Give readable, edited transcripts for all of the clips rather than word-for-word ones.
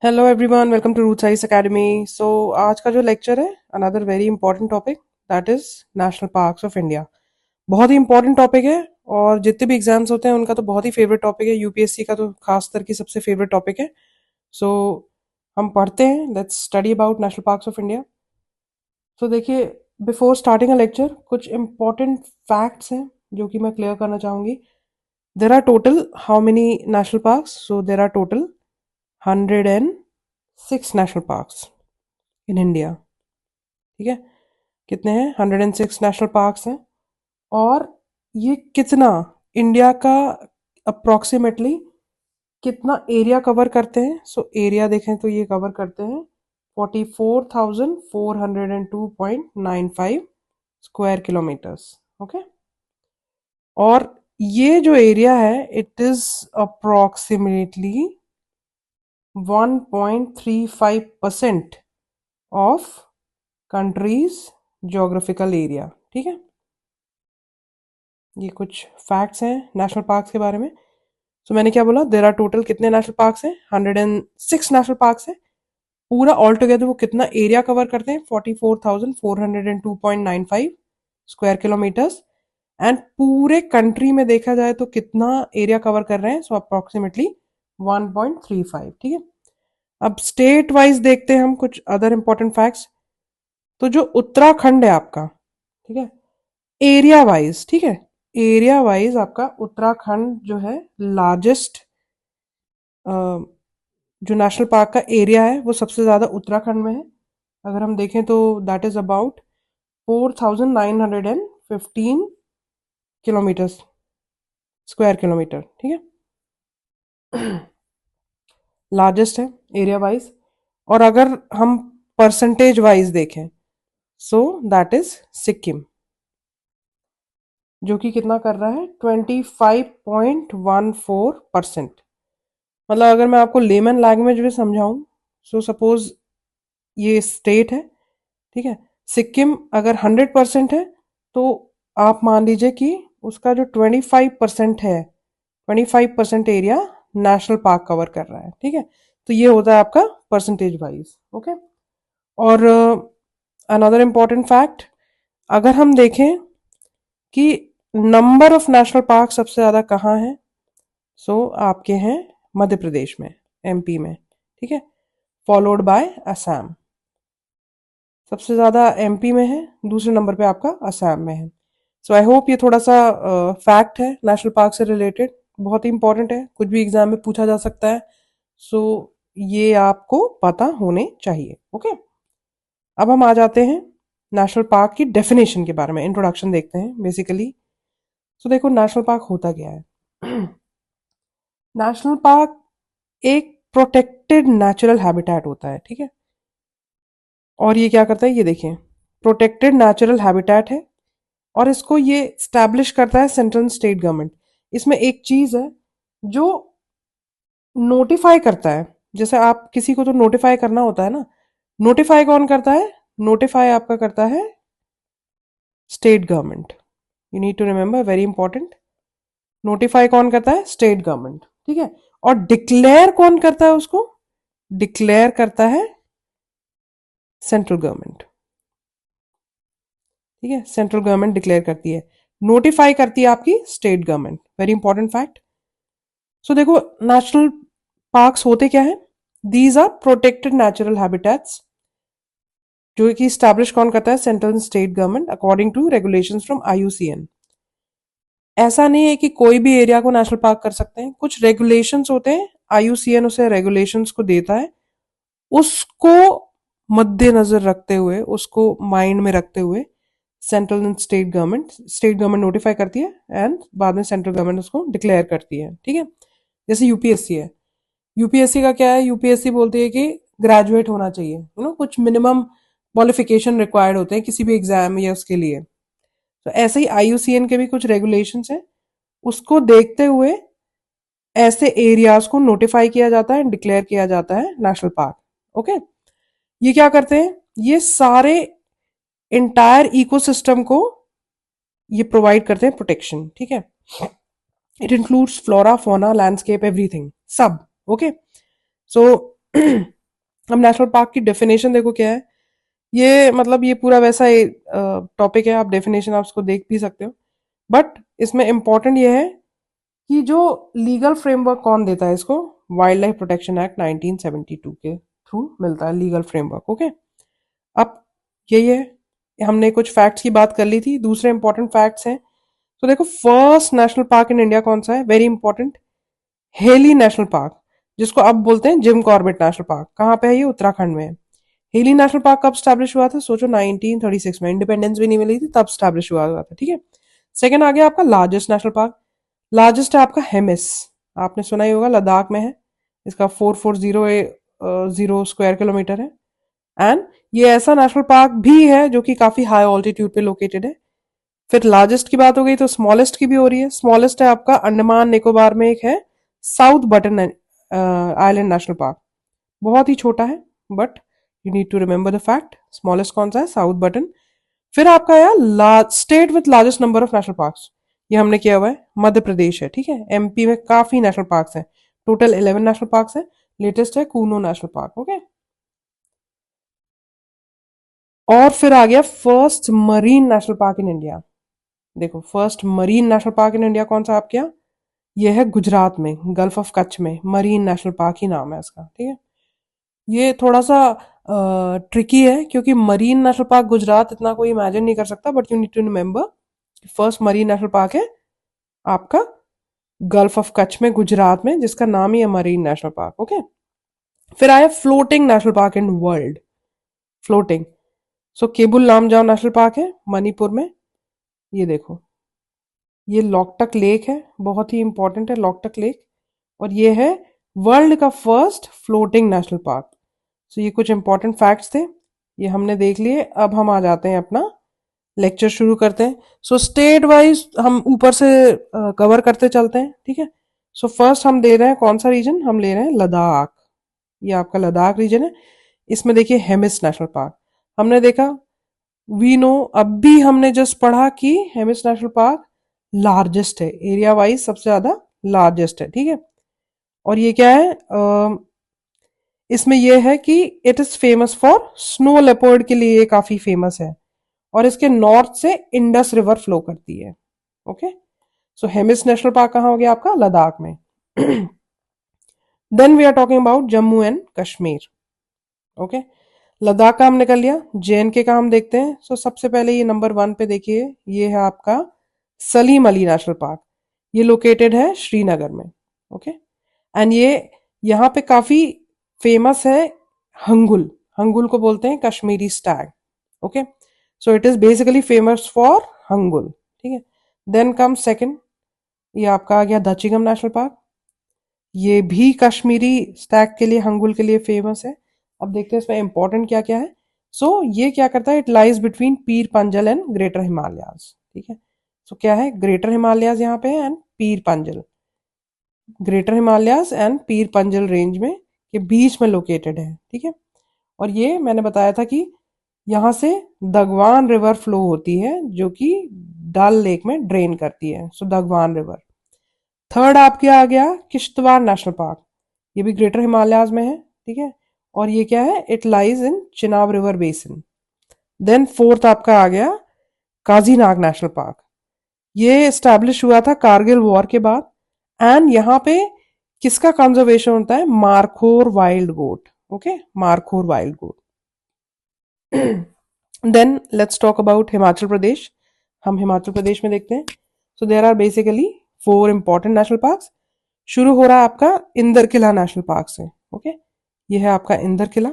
Hello everyone, welcome to root science academy. So आज का जो लेक्चर है, another very important topic, that is national parks of India. बहुत ही important topic है और जितने भी एग्जाम्स होते हैं उनका तो बहुत ही फेवरेट टॉपिक है। यूपीएससी का तो खास करके सबसे फेवरेट टॉपिक है। सो हम पढ़ते हैं, let's study about national parks of India. तो देखिए, बिफोर स्टार्टिंग अ लेक्चर कुछ इंपॉर्टेंट फैक्ट्स हैं जो कि मैं क्लियर करना चाहूँगी। There are total how many national parks? So there are total 106 national parks in India. ठीक है, कितने हैं? 106 नेशनल पार्क्स हैं। और ये कितना इंडिया का अप्रोक्सीमेटली कितना एरिया कवर करते हैं? सो एरिया देखें तो ये कवर करते हैं 44,402.95 स्क्वायर किलोमीटर्स। ओके, और ये जो एरिया है it is approximately 1.35% of countries geographical area. ठीक है, ये कुछ फैक्ट्स हैं नेशनल पार्क्स के बारे में। तो मैंने क्या बोला, देर आर टोटल कितने नेशनल पार्क्स हैं? 106 नेशनल पार्क्स हैं। पूरा ऑल टुगेदर वो कितना एरिया कवर करते हैं? 44,402.95 स्क्वायर किलोमीटर्स। एंड पूरे कंट्री में देखा जाए तो कितना एरिया कवर कर रहे हैं? सो अप्रोक्सीमेटली 1.35। ठीक है, अब स्टेट वाइज देखते हैं हम कुछ अदर इंपॉर्टेंट फैक्ट्स। तो जो उत्तराखंड है आपका, ठीक है, एरिया वाइज, ठीक है, एरिया वाइज आपका उत्तराखंड जो है लार्जेस्ट, जो नेशनल पार्क का एरिया है वो सबसे ज़्यादा उत्तराखंड में है। अगर हम देखें तो that is about 4,915 kilometres, square kilometre. ठीक है, लार्जेस्ट है एरिया वाइज। और अगर हम परसेंटेज वाइज देखें, सो दैट इज सिक्किम, जो कि कितना कर रहा है? 25.14%। मतलब अगर मैं आपको लेमन लैंग्वेज में समझाऊं, सो सपोज ये स्टेट है, ठीक है, सिक्किम अगर 100% है तो आप मान लीजिए कि उसका जो 25% है, 25% एरिया नेशनल पार्क कवर कर रहा है। ठीक है, तो ये होता है आपका परसेंटेज वाइज। ओके, और अनदर इम्पॉर्टेंट फैक्ट, अगर हम देखें कि नंबर ऑफ नेशनल पार्क सबसे ज़्यादा कहाँ है, सो आपके हैं मध्य प्रदेश में, एमपी में। ठीक है, फॉलोड बाय असम। सबसे ज़्यादा एमपी में है, दूसरे नंबर पे आपका असम में है। सो आई होप ये थोड़ा सा फैक्ट है नेशनल पार्क से रिलेटेड, बहुत ही इंपॉर्टेंट है, कुछ भी एग्जाम में पूछा जा सकता है। सो ये आपको पता होने चाहिए। ओके, अब हम आ जाते हैं नेशनल पार्क की डेफिनेशन के बारे में, इंट्रोडक्शन देखते हैं बेसिकली। सो देखो, नेशनल पार्क होता क्या है? नेशनल पार्क एक प्रोटेक्टेड नेचुरल हैबिटेट होता है। ठीक है, और ये क्या करता है, ये देखिए, प्रोटेक्टेड नेचुरल हैबिटेट है और इसको ये स्टैब्लिश करता है सेंट्रल स्टेट गवर्नमेंट। इसमें एक चीज है जो नोटिफाई करता है, जैसे आप किसी को तो नोटिफाई करना होता है ना, नोटिफाई कौन करता है? नोटिफाई आपका करता है state government. You need to remember, very important. Notify कौन करता है? State government. ठीक है, और डिक्लेयर कौन करता है उसको? डिक्लेयर करता है सेंट्रल गवर्नमेंट। ठीक है, सेंट्रल गवर्नमेंट डिक्लेयर करती है, नोटिफाई करती है आपकी state government. Very important fact. So देखो, नेशनल पार्क्स होते क्या है? These are protected natural habitats, जो कि स्टैब्लिश कौन करता है? Central state government according to regulations from IUCN. ऐसा नहीं है कि कोई भी एरिया को नेशनल पार्क कर सकते हैं, कुछ रेगुलेशंस होते हैं, आईयूसीएन उसे रेगुलेशंस को देता है, उसको मद्देनजर रखते हुए, उसको माइंड में रखते हुए central and state government notify करती है एंड बाद में सेंट्रल गवर्नमेंट उसको डिक्लेयर करती है। ठीक है, जैसे यूपीएससी है, यूपीएससी का क्या है? यूपीएससी बोलती है कि ग्रेजुएट होना चाहिए, कुछ मिनिमम क्वालिफिकेशन रिक्वायर्ड होते हैं किसी भी एग्जाम या उसके लिए। तो ऐसे ही आईयूसीएन के भी कुछ रेगुलेशंस हैं, उसको देखते हुए ऐसे एरियाज को नोटिफाई किया जाता है, डिक्लेयर किया जाता है नेशनल पार्क। ओके, ये क्या करते हैं? ये सारे इंटायर इकोसिस्टम को ये प्रोवाइड करते हैं प्रोटेक्शन। ठीक है, इट इंक्लूड्स फ्लोरा, फोना, लैंडस्केप, एवरीथिंग, सब। ओके, सो अब नेशनल पार्क की डेफिनेशन देखो क्या है। ये मतलब ये पूरा वैसा टॉपिक है, आप डेफिनेशन आप उसको देख भी सकते हो। बट इसमें इंपॉर्टेंट ये है कि जो लीगल फ्रेमवर्क कौन देता है इसको, वाइल्ड लाइफ प्रोटेक्शन एक्ट 1972 के थ्रू मिलता है लीगल फ्रेमवर्क। ओके, अब यही है, हमने कुछ फैक्ट्स की बात कर ली थी, दूसरे इंपॉर्टेंट फैक्ट्स हैं। तो देखो first national park in India कौन सा है, very important, heli national park, जिसको अब बोलते हैं जिम कॉर्बेट नेशनल पार्क। कहाँ पे है ये, उत्तराखंड में है। हेली नेशनल पार्क कब स्टैब्लिश हुआ था, सोचो 1936 में, इंडिपेंडेंस भी नहीं मिली थी तब स्टैब्लिश हुआ था, ठीक है। सेकंड आ गया आपका लार्जेस्ट नेशनल पार्क, लार्जेस्ट है आपका हेमिस, आपने सुना ही होगा, लद्दाख में है। इसका 4408 स्क्वायर किलोमीटर है। एंड ये ऐसा नेशनल पार्क भी है जो कि काफी हाई ऑल्टीट्यूड पे लोकेटेड है। फिर लार्जेस्ट की बात हो गई तो स्मॉलेस्ट की भी हो रही है। स्मॉलेस्ट है आपका अंडमान निकोबार में एक है, South Button island national park, बहुत ही छोटा है, but you need to remember the fact. Smallest कौन सा है, साउथ बटन। फिर आपका आया state with largest number of national parks, ये हमने किया हुआ है, मध्य प्रदेश है, ठीक है। एमपी में काफी नेशनल पार्क्स हैं, टोटल 11 नेशनल पार्क्स हैं। लेटेस्ट है कूनो नेशनल पार्क। ओके, और फिर आ गया first marine national park in India. देखो first marine national park in India कौन सा आपके यहाँ, ये है गुजरात में, गल्फ ऑफ कच्छ में, मरीन नेशनल पार्क ही नाम है इसका, ठीक है। ये थोड़ा सा ट्रिकी है क्योंकि मरीन नेशनल पार्क गुजरात इतना कोई इमेजिन नहीं कर सकता, but you need to remember first marine national park है आपका गल्फ ऑफ कच्छ में, गुजरात में, जिसका नाम ही है मरीन नेशनल पार्क। ओके, फिर आया floating national park in world, floating, so Keibul Lamjao national park है मणिपुर में। ये देखो, ये लॉकटक लेक है, बहुत ही इंपॉर्टेंट है लॉकटक लेक, और ये है वर्ल्ड का first floating national park. So ये कुछ इंपॉर्टेंट फैक्ट्स थे, ये हमने देख लिए। अब हम आ जाते हैं अपना लेक्चर शुरू करते हैं। सो स्टेट वाइज हम ऊपर से कवर करते चलते हैं, ठीक है। सो फर्स्ट हम दे रहे हैं कौन सा रीजन, हम ले रहे हैं लद्दाख, ये आपका लद्दाख रीजन है। इसमें देखिए हेमिस नेशनल पार्क, हमने देखा, वी नो, अब भी हमने जस्ट पढ़ा कि हेमिस नेशनल पार्क लार्जेस्ट है, एरिया वाइज सबसे ज्यादा लार्जेस्ट है, ठीक है। और ये क्या है, इसमें यह है कि it is famous for snow leopard के लिए, ये काफी फेमस है, और इसके नॉर्थ से इंडस रिवर फ्लो करती है। Okay, so Hemis national park कहाँ हो गया आपका, लद्दाख में। Then we are talking about Jammu and Kashmir. Okay, Ladakh का हमने कर लिया, जेएनके का हम देखते हैं। सो सबसे पहले ये नंबर 1 पे देखिए, ये है आपका सलीम अली नेशनल पार्क, ये लोकेटेड है श्रीनगर में। ओके, एंड ये यहाँ पे काफी फेमस है, हंगुल, हंगुल को बोलते हैं Kashmiri Stag. Okay, so it is basically famous for hangul, ठीक है। देन कम सेकंड, ये आपका आ गया दचिगम नेशनल पार्क, ये भी कश्मीरी स्टैग के लिए, हंगुल के लिए फेमस है। अब देखते हैं इसमें इंपॉर्टेंट क्या क्या है। सो ये क्या करता है, it lies between Pir Panjal and greater Himalayas, ठीक है। सो क्या है, ग्रेटर हिमालयाज यहाँ पे है and Pir Panjal, greater Himalayas and Pir Panjal range में के बीच में लोकेटेड है, ठीक है। और ये मैंने बताया था कि यहाँ से दगवान रिवर फ्लो होती है जो कि डल लेक में ड्रेन करती है, सो दगवान रिवर। थर्ड आपके आ गया किश्तवाड़ नेशनल पार्क, ये भी ग्रेटर हिमालयाज में है, ठीक है। और ये क्या है, it lies in Chenab river basin. Then fourth आपका आ गया काजीनाग नेशनल पार्क, ये एस्टैब्लिश हुआ था कारगिल वॉर के बाद, एंड यहाँ पे किसका कंजर्वेशन होता है, markhor wild goat. Okay, markhor wild goat. Then let's talk about Himachal Pradesh, हम हिमाचल प्रदेश में देखते हैं। So there are basically 4 important national parks. शुरू हो रहा है आपका इंदर किला नेशनल पार्क से। ओके, ये है आपका इंदर किला,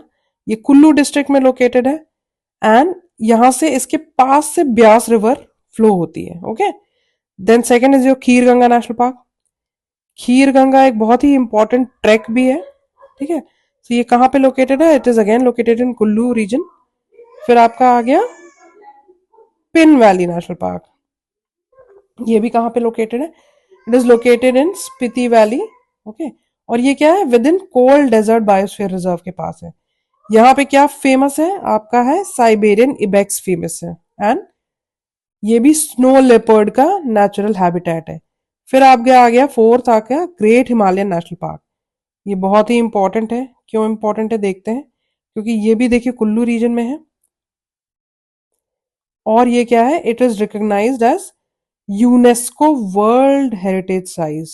ये कुल्लू डिस्ट्रिक्ट में लोकेटेड है, एंड यहां से इसके पास से ब्यास रिवर फ्लो होती है। Okay, then second is your Khir Ganga national park, Khir Ganga एक बहुत ही इंपॉर्टेंट ट्रैक भी है, ठीक है। तो ये कहाँ पे लोकेटेड है, it is again located in Kullu region. फिर आपका आ गया पिन वैली नेशनल पार्क, ये भी कहाँ पे लोकेटेड है, it is located in Spiti valley. Okay, और ये क्या है, within cold desert biosphere reserve के पास है। यहाँ पे क्या फेमस है आपका, है साइबेरियन इबेक्स फेमस है, एंड ये भी स्नो लेपर्ड का नेचुरल हैबिटेट है। फिर आप गया आ गया फोर्थ आ गया ग्रेट हिमालयन नेशनल पार्क, ये बहुत ही इंपॉर्टेंट है। क्यों इंपॉर्टेंट है देखते हैं, क्योंकि ये भी देखिए कुल्लू रीजन में है। और ये क्या है, it is recognized as UNESCO world heritage site.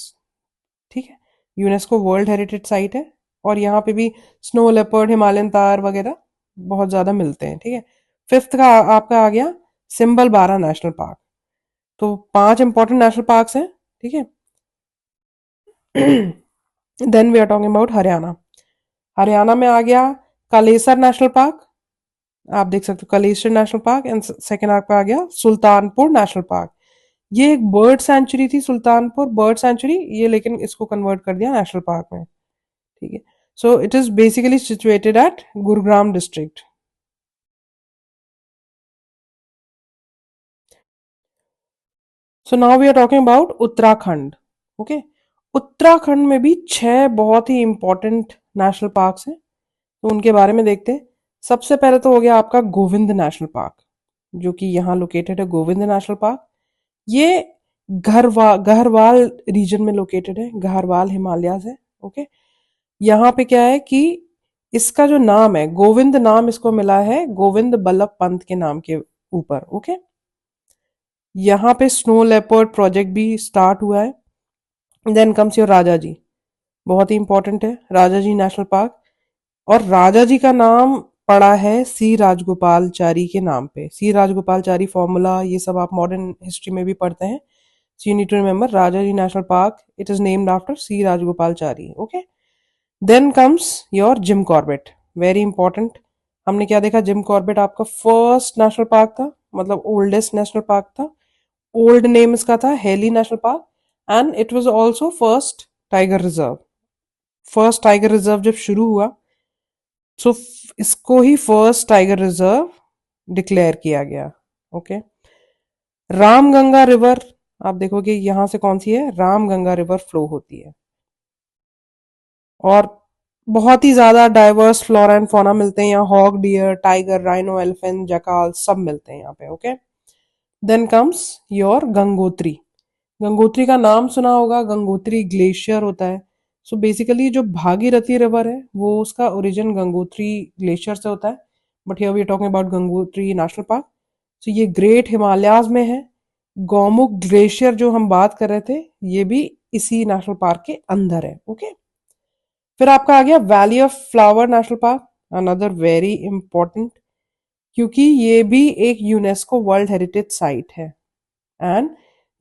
ठीक है, यूनेस्को वर्ल्ड हेरिटेज साइट है। और यहाँ पे भी स्नो लेपर्ड, हिमालयन तार वगैरह बहुत ज्यादा मिलते हैं। ठीक है, फिफ्थ का आपका आ गया सिंबल बारा नेशनल पार्क। तो 5 इंपॉर्टेंट नेशनल पार्क्स हैं। ठीक है। Then we are talking about Haryana. Haryana में आ गया कालेसर नेशनल पार्क, आप देख सकते हो Kalesar national park. And second आपका आ गया सुल्तानपुर नेशनल पार्क। ये एक बर्ड सेंचुरी थी, सुल्तानपुर बर्ड सेंचुरी, ये लेकिन इसको कन्वर्ट कर दिया नेशनल पार्क में। ठीक है, so it is basically situated at Gurugram district. So now we are talking about Uttarakhand. Okay, Uttarakhand में भी 6 बहुत ही इंपॉर्टेंट नेशनल पार्क्स हैं, तो उनके बारे में देखते हैं। सबसे पहले तो हो गया आपका गोविंद नेशनल पार्क, जो कि यहाँ लोकेटेड है। गोविंद नेशनल पार्क ये गहरवाल रीजन में लोकेटेड है, गहरवाल हिमालयाज है। ओके, यहाँ पे क्या है कि इसका जो नाम है गोविंद, नाम इसको मिला है गोविंद बल्लभ पंत के नाम के ऊपर। ओके, यहाँ पे स्नो लेपर्ड प्रोजेक्ट भी स्टार्ट हुआ है। देन कम्स योर राजा जी, बहुत ही इंपॉर्टेंट है राजा जी नेशनल पार्क। और राजा जी का नाम पड़ा है सी राजगोपालचारी के नाम पे। सी राजगोपालचारी फॉर्मूला ये सब आप मॉडर्न हिस्ट्री में भी पढ़ते हैं। So you need to remember Rajaji national park, it is named after C Rajagopalachari. Okay, then comes your Jim Corbett, very important. हमने क्या देखा, जिम कॉर्बेट आपका फर्स्ट नेशनल पार्क था, मतलब ओल्डेस्ट नेशनल पार्क था। ओल्ड नेम इसका था Hailey national park, and it was also first tiger reserve. First tiger reserve जब शुरू हुआ, सो इसको ही फर्स्ट टाइगर रिजर्व डिक्लेयर किया गया। ओके, रामगंगा रिवर, आप देखोगे यहां से कौन सी है, रामगंगा रिवर फ्लो होती है। और बहुत ही ज्यादा डाइवर्स फ्लोरा एंड फौना मिलते हैं यहाँ, hog, deer, tiger, rhino, elephant, jackal सब मिलते हैं यहाँ पे। Okay, then comes your Gangotri. Gangotri का नाम सुना होगा, गंगोत्री ग्लेशियर होता है। सो बेसिकली जो भागीरथी रिवर है वो उसका ओरिजिन गंगोत्री ग्लेशियर से होता है। But here we are talking about Gangotri national park. So ये ग्रेट हिमालयाज में है। गौमुख ग्लेशियर जो हम बात कर रहे थे, ये भी इसी नेशनल पार्क के अंदर है। ओके, फिर आपका आ गया valley of flower national park, another very important, क्योंकि ये भी एक यूनेस्को वर्ल्ड हेरिटेज साइट है। एंड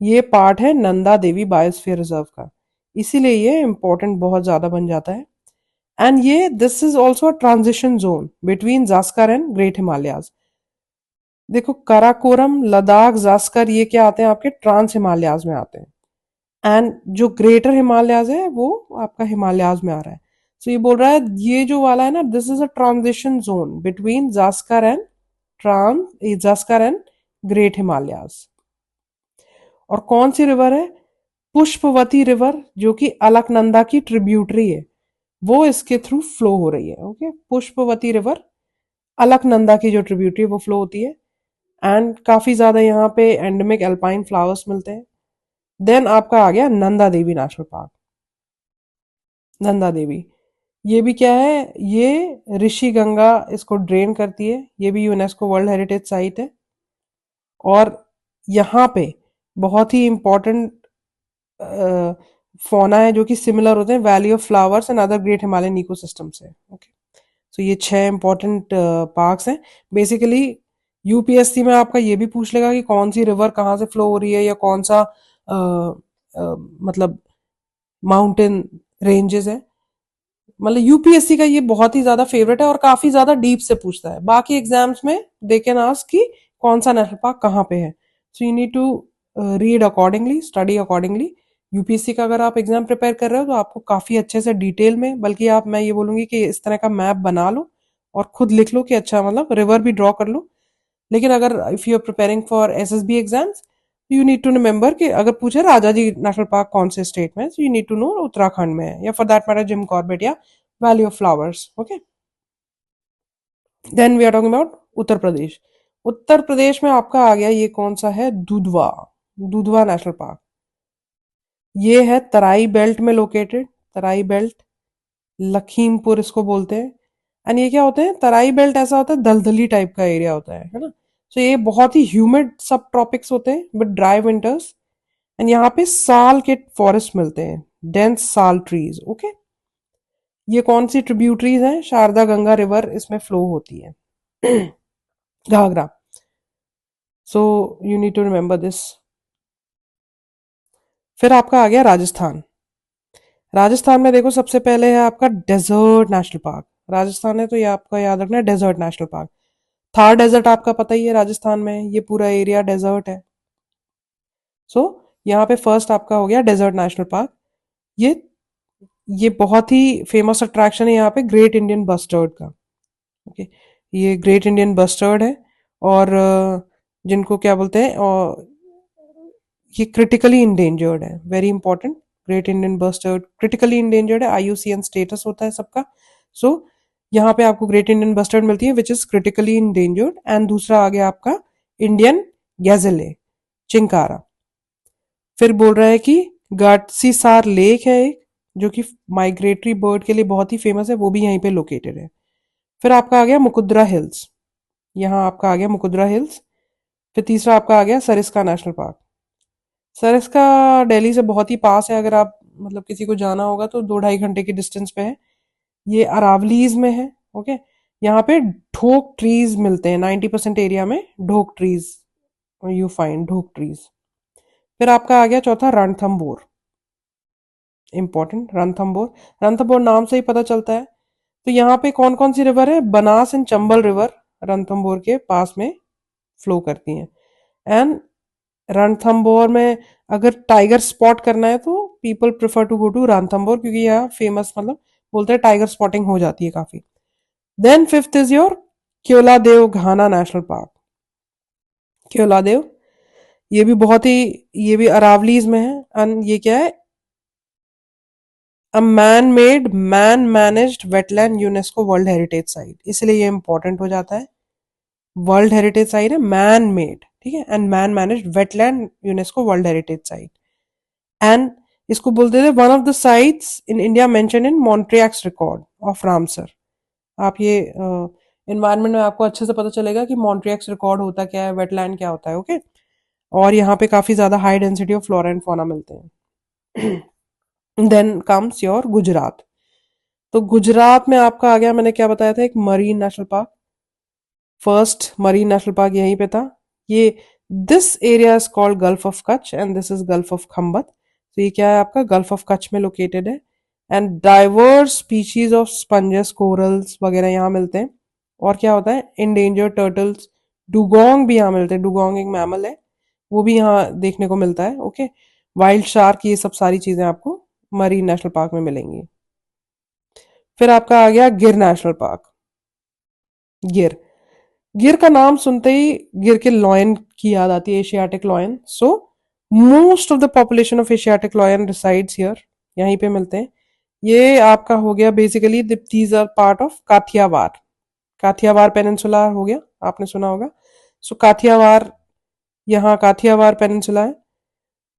ये पार्ट है नंदा देवी बायोस्फीयर रिजर्व का, इसीलिए ये इंपॉर्टेंट बहुत ज्यादा बन जाता है। एंड ये this is also a transition zone between Zanskar and great Himalayas. देखो काराकोरम, लद्दाख, जास्कर ये क्या आते हैं आपके ट्रांस हिमालयाज में आते हैं। एंड जो ग्रेटर हिमालयाज है वो आपका हिमालयाज में आ रहा है। सो ये बोल रहा है ये जो वाला है ना, this is a transition zone between Zanskar and trans Zanskar and great Himalayas. और कौन सी रिवर है, पुष्पवती रिवर, जो कि अलकनंदा की ट्रिब्यूटरी है, वो इसके थ्रू फ्लो हो रही है। ओके, पुष्पवती रिवर अलकनंदा की जो ट्रिब्यूटरी है वो फ्लो होती है। एंड काफी ज्यादा यहाँ पे एंडेमिक एल्पाइन फ्लावर्स मिलते हैं। देन आपका आ गया नंदा देवी नेशनल पार्क। नंदा देवी ये भी क्या है, ये ऋषि गंगा इसको ड्रेन करती है, ये भी यूनेस्को वर्ल्ड हेरिटेज साइट है। और यहाँ पे बहुत ही इंपॉर्टेंट फौना है जो कि सिमिलर होते हैं valley of flowers and other great Himalayan ecosystem से। ओके, सो ये 6 इंपॉर्टेंट पार्क्स हैं। बेसिकली यूपीएससी में आपका ये भी पूछ लेगा कि कौन सी रिवर कहाँ से फ्लो हो रही है, या कौन सा मतलब माउंटेन रेंजेस है। मतलब यूपीएससी का ये बहुत ही ज्यादा फेवरेट है और काफी ज्यादा डीप से पूछता है। बाकी एग्जाम्स में दे कैन आस्क कि कौन सा नेशनल पार्क कहाँ पे है। So you need to read accordingly, study accordingly. UPSC का अगर आप एग्जाम प्रिपेयर कर रहे हो तो आपको काफी अच्छे से डिटेल में, बल्कि आप, मैं ये बोलूंगी कि इस तरह का मैप बना लो और खुद लिख लो कि अच्छा, मतलब रिवर भी ड्रॉ कर लो। लेकिन अगर if you are preparing for SSB exams, you need to remember कि अगर पूछे राजा जी नेशनल पार्क कौन से स्टेट में है, so you need to know Uttarakhand में है, या for that matter Jim Corbett या valley of flowers. Okay, then we are talking about Uttar Pradesh. Uttar Pradesh में आपका आ गया ये कौन सा है, दुधवा। दुधवा नेशनल पार्क ये है तराई बेल्ट में लोकेटेड, तराई बेल्ट। लखीमपुर इसको बोलते हैं। एंड ये क्या होते हैं, तराई बेल्ट ऐसा होता है, दलदली टाइप का एरिया होता है ना। तो ये बहुत ही ह्यूमिड सब ट्रॉपिक्स होते हैं विद ड्राई विंटर्स। एंड यहाँ पे साल के फॉरेस्ट मिलते हैं, डेंस साल ट्रीज। ओके, ये कौन सी ट्रिब्यूटरीज हैं, शारदा गंगा रिवर इसमें फ्लो होती है। Ghaghara. So you need to remember this. फिर आपका आ गया राजस्थान। राजस्थान में देखो सबसे पहले है आपका डेजर्ट नेशनल पार्क। राजस्थान है तो ये आपका याद रखना है desert national park. Thar desert आपका पता ही है, राजस्थान में ये पूरा एरिया डेजर्ट है। सो यहाँ पे फर्स्ट आपका हो गया डेजर्ट नेशनल पार्क। ये ये बहुत ही फेमस अट्रैक्शन है यहाँ पे ग्रेट इंडियन बस्टर्ड का। ओके, ये ग्रेट इंडियन बस्टर्ड है। और जिनको क्या बोलते हैं, और ये क्रिटिकली इंडेंजर्ड है, very important. Great Indian bustard critically endangered है, आईयूसीएन स्टेटस होता है सबका। सो यहाँ पे आपको ग्रेट इंडियन बस्टर्ड मिलती है which is critically endangered. And दूसरा आ गया आपका इंडियन गैजेले, चिंकारा। फिर बोल रहा है कि गाटसीसार लेक है एक, जो कि माइग्रेटरी बर्ड के लिए बहुत ही फेमस है, वो भी यहीं पे लोकेटेड है। फिर आपका आ गया मुकुद्रा हिल्स, यहाँ आपका आ गया मुकुद्रा हिल्स। फिर तीसरा आपका आ गया सरिस्का नेशनल पार्क। सरिस्का दिल्ली से बहुत ही पास है, अगर आप मतलब किसी को जाना होगा तो 2-2.5 घंटे की डिस्टेंस पे है। ये अरावलीज में है। ओके, यहाँ पे ढोक ट्रीज मिलते हैं, 90% एरिया में ढोक trees you find, Dhok trees. फिर आपका आ गया चौथा रणथंबोर, इंपॉर्टेंट रणथंबोर। रणथंबोर नाम से ही पता चलता है। तो यहाँ पे कौन कौन सी रिवर है, बनास एंड चंबल रिवर रणथंबोर के पास में फ्लो करती हैं। एंड रणथंबोर में अगर टाइगर स्पॉट करना है तो people prefer to go to Ranthambore, क्योंकि यहाँ फेमस मतलब बोलते हैं टाइगर स्पॉटिंग हो जाती है काफी। Then fifth is your Keoladeo Ghana national park. Keoladeo, ये भी बहुत ही, ये भी अरावलीज में है। एंड ये क्या है, a man made man managed wetland UNESCO world heritage site, इसलिए ये इंपॉर्टेंट हो जाता है। वर्ल्ड हेरिटेज साइट है, मैन मेड, ठीक है, and man managed wetland UNESCO world heritage site. And इसको बोलते थे one of the sites in India mention in Montreux record of Ramsar. आप ये एनवायरनमेंट में आपको अच्छे से पता चलेगा कि मॉन्ट्रियक्स रिकॉर्ड होता क्या है, वेटलैंड क्या होता है। ओके, और यहाँ पे काफी ज्यादा high density of flora and fauna मिलते हैं। Then comes your Gujarat. तो गुजरात में आपका आ गया, मैंने क्या बताया था, एक marine national park. First marine national park यहीं पे था। ये this area is called gulf of Kutch and this is gulf of Khambhat. तो ये क्या है आपका, गल्फ ऑफ कच्छ में लोकेटेड है। And diverse species of sponges, corals वगैरह यहाँ मिलते हैं। और क्या होता है, इंडेंजर्ड टर्टल्स, डुगोंग भी यहाँ मिलते हैं। डुगोंग एक मैमल है, वो भी यहाँ देखने को मिलता है। ओके, वाइल्ड शार्क, ये सब सारी चीजें आपको मरीन नेशनल पार्क में मिलेंगी। फिर आपका आ गया गिर नेशनल पार्क। गिर, गिर का नाम सुनते ही गिर के लॉयन की याद आती है, Asiatic lion. So most of the population of Asiatic lion resides here, यहीं पे मिलते हैं। ये आपका हो गया basically these are part of Kathiawar. Kathiawar peninsula हो गया, आपने सुना होगा। सो काथियावार, यहाँ काथियावार पेनिनसुला है।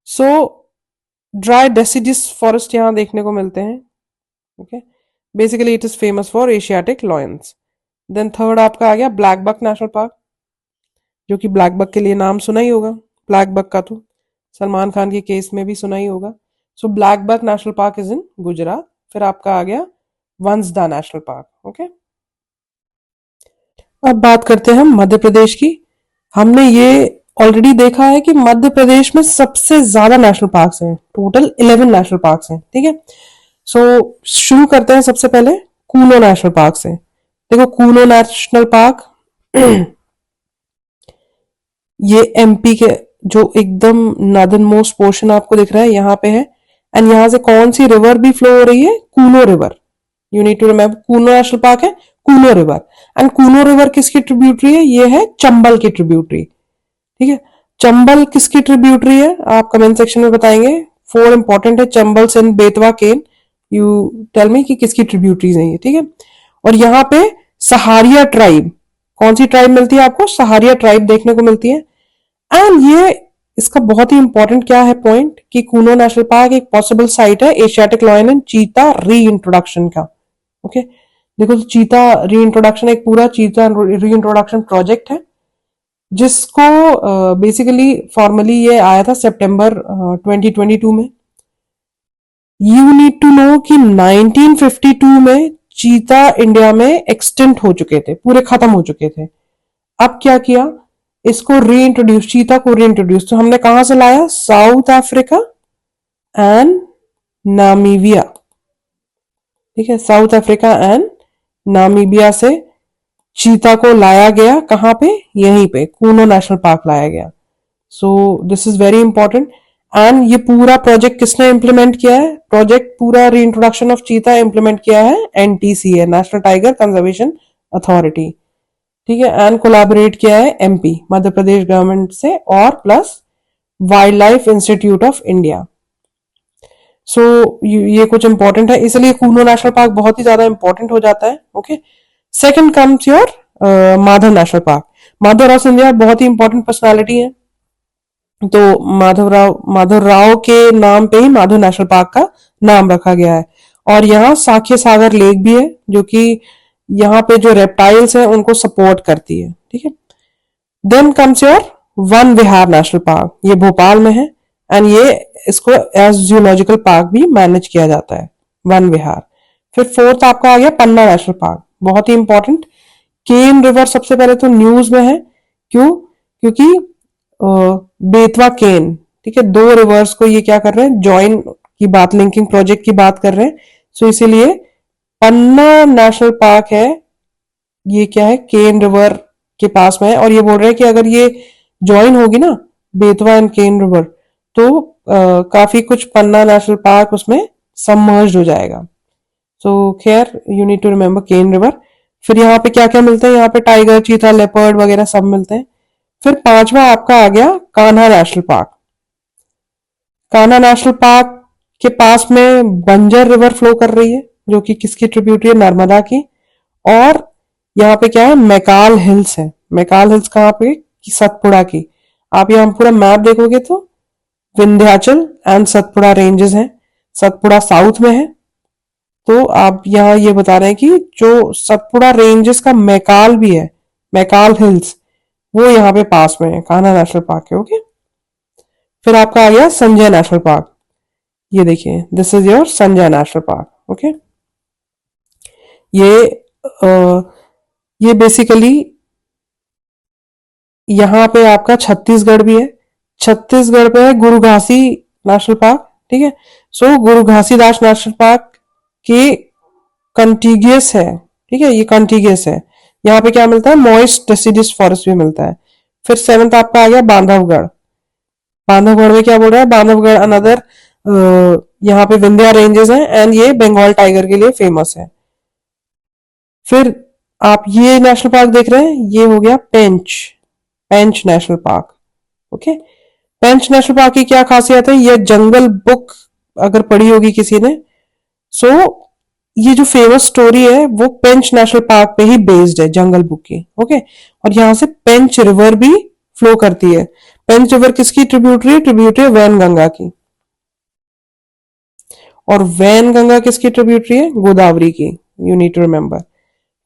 सो ड्राई डेसिडिस फॉरेस्ट यहाँ देखने को मिलते हैं। Okay, basically it is famous for Asiatic lions. Then third आपका आ गया ब्लैक बक नेशनल पार्क, जो कि ब्लैक बक के लिए नाम सुना ही होगा। ब्लैक बक का तो सलमान खान के केस में भी सुना ही होगा। So blackbuck national park is in Gujarat. फिर आपका आ गया वंसदा नेशनल पार्क। ओके, अब बात करते हैं हम मध्य प्रदेश की। हमने ये ऑलरेडी देखा है कि मध्य प्रदेश में सबसे ज्यादा नेशनल पार्क्स हैं, टोटल 11 नेशनल पार्क्स हैं। ठीक है, सो शुरू करते हैं सबसे पहले कूनो नेशनल पार्क से। देखो कूनो नेशनल पार्क ये एमपी के जो एकदम नॉर्दर्न मोस्ट पोर्शन आपको दिख रहा है यहाँ पे है। एंड यहाँ से कौन सी रिवर भी फ्लो हो रही है, Kuno river. You need to remember, Kuno national park है, Kuno river. And Kuno river किसकी ट्रिब्यूटरी है, ये है चंबल की ट्रिब्यूटरी। ठीक है, चंबल किसकी ट्रिब्यूटरी है, आप कमेंट सेक्शन में बताएंगे। 4 इंपॉर्टेंट है, चंबल सिंध बेतवा केन, यू टेल मी कि किसकी ट्रिब्यूटरीज है ये। ठीक है, और यहाँ पे सहारिया ट्राइब, कौन सी ट्राइब मिलती है आपको, सहारिया ट्राइब देखने को मिलती है। एंड ये इसका बहुत ही इंपॉर्टेंट क्या है पॉइंट, कि कूनो नेशनल पार्क एक पॉसिबल साइट है एशियाटिक लॉयन एंड चीता री इंट्रोडक्शन का। ओके, देखो चीता री इंट्रोडक्शन एक पूरा चीता री इंट्रोडक्शन प्रोजेक्ट है, जिसको बेसिकली फॉर्मली ये आया था सितंबर 2022 में। यू नीड टू नो कि 1952 में चीता इंडिया में एक्सटिंक्ट हो चुके थे, पूरे खत्म हो चुके थे। अब क्या किया, इसको री इंट्रोड्यूस, चीता को री इंट्रोड्यूस तो हमने कहां से लाया, साउथ अफ्रीका एंड नामीबिया। ठीक है, साउथ अफ्रीका एंड नामीबिया से चीता को लाया गया, कहां पे, यहीं पे कूनो नेशनल पार्क लाया गया। So this is very important. And ये पूरा प्रोजेक्ट किसने इंप्लीमेंट किया है, प्रोजेक्ट पूरा री इंट्रोडक्शन ऑफ चीता इंप्लीमेंट किया है NTCA, national tiger conservation authority. ठीक है, एंड कोलैबोरेट किया है एमपी मध्य प्रदेश गवर्नमेंट से और plus wild life institute of India. So ये कुछ इंपॉर्टेंट है, इसलिए कूनो नेशनल पार्क बहुत ही ज्यादा इंपॉर्टेंट हो जाता है। Okay, second comes your Madhav national park. Madhavrao Scindia बहुत ही इंपॉर्टेंट पर्सनालिटी है, तो माधवराव के नाम पे ही माधव नेशनल पार्क का नाम रखा गया है। और यहाँ साख्य सागर लेक भी है, जो कि यहाँ पे जो रेप्टाइल्स हैं उनको सपोर्ट करती है। ठीक है, then comes your Van Vihar national park, ये भोपाल में है एंड ये इसको एज जूलॉजिकल पार्क भी मैनेज किया जाता है, वन विहार। फिर फोर्थ आपका आ गया पन्ना नेशनल पार्क, बहुत ही इंपॉर्टेंट। केन रिवर सबसे पहले तो न्यूज में है, क्यों, क्योंकि बेतवा केन, ठीक है, दो रिवर्स को ये क्या कर रहे हैं, ज्वाइन की बात, लिंकिंग प्रोजेक्ट की बात कर रहे हैं। सो इसीलिए पन्ना नेशनल पार्क है, ये क्या है, केन रिवर के पास में है। और ये बोल रहे हैं कि अगर ये ज्वाइन होगी ना, बेतवा एंड केन रिवर, तो काफी कुछ पन्ना नेशनल पार्क उसमें सबमर्ज हो जाएगा। सो खैर you need to remember Ken river. फिर यहाँ पे क्या क्या मिलते हैं, यहाँ पे टाइगर, चीता, लेपर्ड वगैरह सब मिलते हैं। फिर पांचवा आपका आ गया Kanha national park. Kanha national park के पास में बंजर रिवर फ्लो कर रही है, जो कि किसकी ट्रिब्यूटरी है, नर्मदा की। और यहाँ पे क्या है, मैकाल हिल्स है। मैकाल हिल्स कहाँ पे, सतपुड़ा की। आप यहाँ पूरा मैप देखोगे तो विंध्याचल एंड सतपुड़ा रेंजेस हैं, सतपुड़ा साउथ में है। तो आप यहाँ ये बता रहे हैं कि जो सतपुड़ा रेंजेस का मैकाल भी है, मैकाल हिल्स, वो यहाँ पे पास में है, कान्हा नेशनल पार्क है। ओके, फिर आपका आ गया संजय नेशनल पार्क। ये देखिए, this is your Sanjay national park. Okay, ये ये बेसिकली यहाँ पे आपका छत्तीसगढ़ भी है। छत्तीसगढ़ पे है गुरु घासी नेशनल पार्क। ठीक है, सो गुरु घासीदास नेशनल पार्क के कंटिगियस है। ठीक है, ये कंटिगियस है। यहाँ पे क्या मिलता है, मॉइस्ट डेसिडियस फॉरेस्ट भी मिलता है। फिर सेवंथ आपका आ गया बांधवगढ़। बांधवगढ़ में क्या बोल रहा है, बांधवगढ़ अनदर, यहाँ पे विंध्या रेंजेस हैं एंड ये बंगाल टाइगर के लिए फेमस है। फिर आप ये नेशनल पार्क देख रहे हैं, ये हो गया पेंच, पेंच नेशनल पार्क। ओके, पेंच नेशनल पार्क की क्या खासियत है, ये जंगल बुक अगर पढ़ी होगी किसी ने, सो ये जो फेमस स्टोरी है वो पेंच नेशनल पार्क पे ही बेस्ड है, जंगल बुक की। ओके, और यहां से पेंच रिवर भी फ्लो करती है। पेंच रिवर किसकी ट्रिब्यूटरी है, ट्रिब्यूटरी वैन गंगा की। और वैन गंगा किसकी ट्रिब्यूटरी है, गोदावरी की। You need to remember.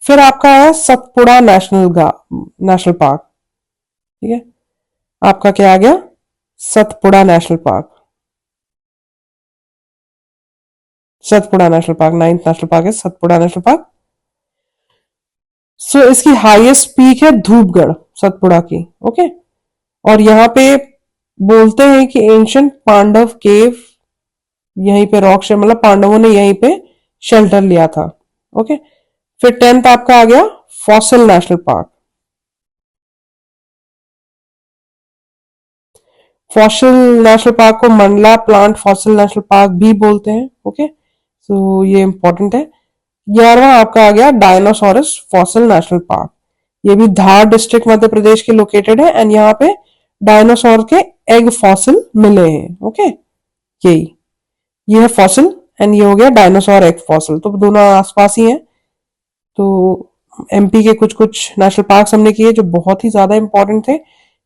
फिर आपका है सतपुड़ा नेशनल पार्क। ठीक है, आपका क्या आ गया, Satpura national park. Satpura national park, ninth national park है सतपुड़ा नेशनल पार्क। सो इसकी हाईएस्ट पीक है धूपगढ़, सतपुड़ा की। ओके, और यहाँ पे बोलते हैं कि एंशियंट पांडव केव यहीं पे रॉक से, मतलब पांडवों ने यहीं पे शेल्टर लिया था। ओके, फिर टेंथ आपका आ गया fossil national park. Fossil national park को Mandla plant fossil national park भी बोलते हैं। ओके, सो ये इंपॉर्टेंट है। 11वां आपका आ गया डायनासोरस फॉसिल नेशनल पार्क। ये भी धार डिस्ट्रिक्ट मध्य प्रदेश के लोकेटेड है एंड यहाँ पे डायनासोर के एग फॉसिल मिले हैं। ओके, यही ये है फॉसिल एंड ये हो गया डायनासोर एग फॉसिल, तो दोनों आसपास ही हैं। तो एमपी के कुछ कुछ नेशनल पार्क हमने किए जो बहुत ही ज्यादा इंपॉर्टेंट थे।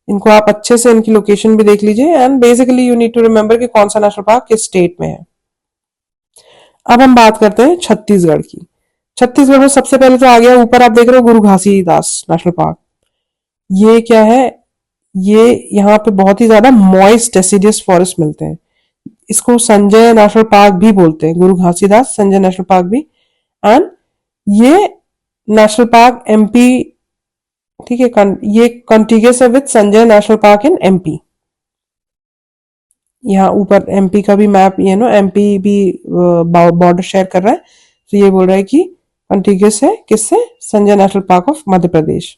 इनको आप अच्छे से इनकी लोकेशन भी देख लीजिए and basically you need to remember कि कौन सा नेशनल पार्क किस स्टेट में है। अब हम बात करते हैं छत्तीसगढ़ की। छत्तीसगढ़ में सबसे पहले तो आ गया ऊपर, आप देख रहे हो गुरु घासीदास नेशनल पार्क। ये क्या है, ये यहाँ पे बहुत ही ज्यादा मॉइस्ट डेसिडियस फॉरेस्ट मिलते हैं। इसको संजय नेशनल पार्क भी बोलते हैं, गुरु घासीदास संजय नेशनल पार्क भी। एंड ये नेशनल पार्क एमपी, ठीक है, ये कॉन्टिगियस है with Sanjay national park in MP. यहाँ ऊपर एमपी का भी मैप, ये नो एमपी भी बॉर्डर शेयर कर रहा है, तो ये बोल रहा है कि कॉन्टिगियस है किससे, Sanjay national park of Madhya Pradesh.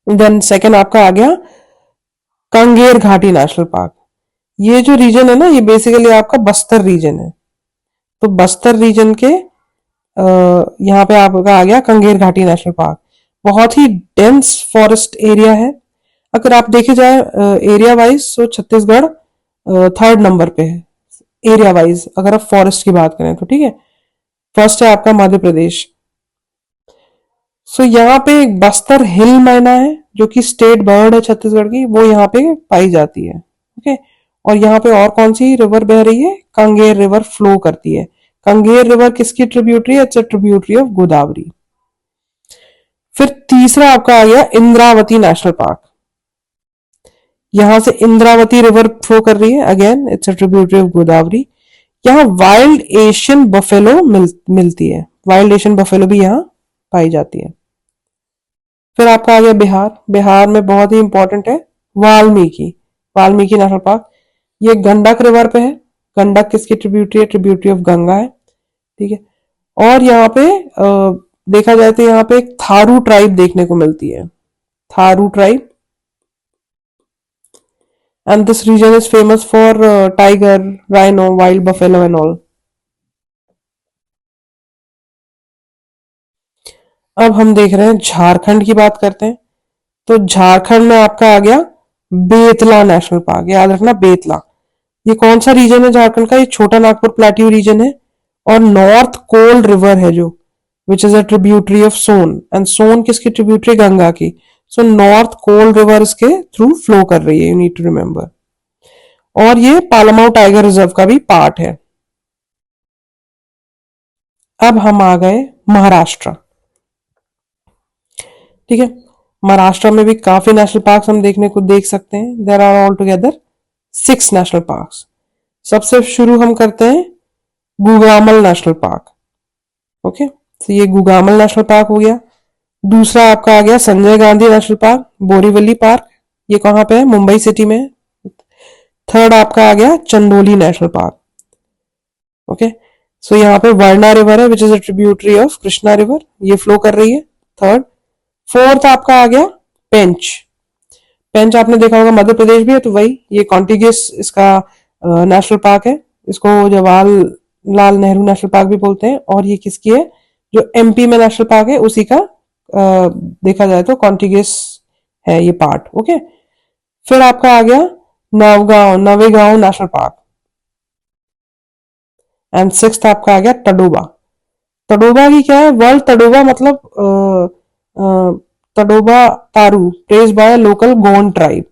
Then second आपका आ गया कांगेर घाटी नेशनल पार्क। ये जो रीजन है ना, ये बेसिकली आपका बस्तर रीजन है। तो बस्तर रीजन के यहाँ पे आपका आ गया कंगेर घाटी नेशनल पार्क। बहुत ही डेंस फॉरेस्ट एरिया है। अगर आप देखे जाए एरिया वाइज, तो छत्तीसगढ़ थर्ड नंबर पे है एरिया वाइज, अगर आप फॉरेस्ट की बात करें तो, ठीक है। फर्स्ट है आपका मध्य प्रदेश। सो यहाँ पे एक बस्तर हिल मैना है, जो कि स्टेट बर्ड है छत्तीसगढ़ की, वो यहाँ पे पाई जाती है। ओके, और यहाँ पे और कौन सी रिवर बह रही है, कंगेर रिवर फ्लो करती है। कंगेर रिवर किसकी ट्रिब्यूटरी है, it's a tributary of Godavari. फिर तीसरा आपका आ गया इंद्रावती नेशनल पार्क। यहां से इंद्रावती रिवर फ्लो कर रही है, again it's a tributary of Godavari. यहाँ वाइल्ड एशियन बफेलो मिलती है, वाइल्ड एशियन बफेलो भी यहाँ पाई जाती है। फिर आपका आ गया बिहार। बिहार में बहुत ही इंपॉर्टेंट है वाल्मीकि, वाल्मीकि नेशनल पार्क। ये गंडक रिवर पे है। गंडक किसकी ट्रिब्यूटरी है, ट्रिब्यूटरी ऑफ गंगा है, ठीक है। और यहाँ पे देखा जाए तो यहाँ पे एक थारू ट्राइब देखने को मिलती है, Tharu tribe. And this region is famous for tiger, rhino, wild buffalo and all. अब हम देख रहे हैं झारखंड की बात करते हैं। तो झारखंड में आपका आ गया बेतला नेशनल पार्क। याद रखना बेतला। ये कौन सा रीजन है झारखंड का, ये छोटा नागपुर प्लेट्यू रीजन है। और नॉर्थ कोल रिवर है जो, which is a tributary of Son. And Son किसकी ट्रिब्यूटरी, गंगा की। सो नॉर्थ कोल रिवर इसके थ्रू फ्लो कर रही है, यू नीड टू रिमेंबर। और ये पालामाऊ टाइगर रिजर्व का भी पार्ट है। अब हम आ गए महाराष्ट्र, ठीक है। महाराष्ट्र में भी काफी नेशनल पार्क हम देखने को देख सकते हैं। There are altogether 6 national park. सबसे शुरू हम करते हैं गुगामल नेशनल पार्क। ओके, तो ये गुगामल नेशनल पार्क हो गया। दूसरा आपका आ गया Sanjay Gandhi national park, Borivali park. ये कहाँ पे है, मुंबई सिटी में। थर्ड आपका आ गया चंदोली नेशनल पार्क। ओके, सो यहाँ पे वर्णा रिवर है, विच is a tributary of Krishna river, ये फ्लो कर रही है। थर्ड। फोर्थ आपका आ गया पेंच। पेंच आपने देखा होगा मध्य प्रदेश भी है, तो वही ये कॉन्टिगियस इसका नेशनल पार्क है। इसको जवाहरलाल नेहरू नेशनल पार्क भी बोलते हैं। और ये किसकी है, जो एमपी में नेशनल पार्क है उसी का देखा जाए तो कॉन्टिगियस है ये पार्ट। ओके, फिर आपका आ गया Navegaon national park. And sixth आपका आ गया तडोबा। तडोबा की क्या है, वर्ल्ड तडोबा मतलब तडोबा तारू praise by local Gond tribe.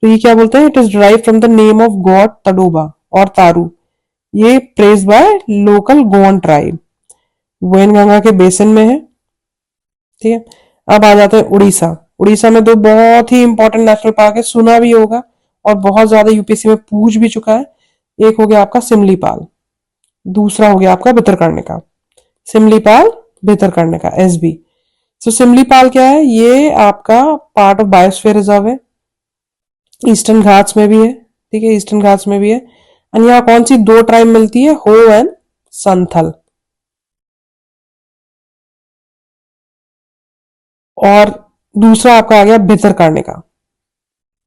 तो ये क्या बोलते हैं, it is derive from the name of God Tadoba और तारू। ये praise by local Gond tribe, Wainganga के बेसिन में है, ठीक है। अब आ जाते हैं उड़ीसा। उड़ीसा में दो बहुत ही इंपॉर्टेंट नेशनल पार्क है, सुना भी होगा और बहुत ज्यादा यूपीएससी में पूछ भी चुका है। एक हो गया आपका सिमलीपाल, दूसरा हो गया आपका भितरकनिका। सिमलीपाल भितरकनिका एसबी। तो सिमलीपाल क्या है, ये आपका पार्ट ऑफ बायोस्फीयर रिजर्व है, ईस्टर्न घाट्स में भी है, ठीक है, ईस्टर्न घाट्स में भी है। और यहाँ कौन सी दो ट्राइब मिलती है, हो एंड संथल। और दूसरा आपका आ गया भितरकनिका,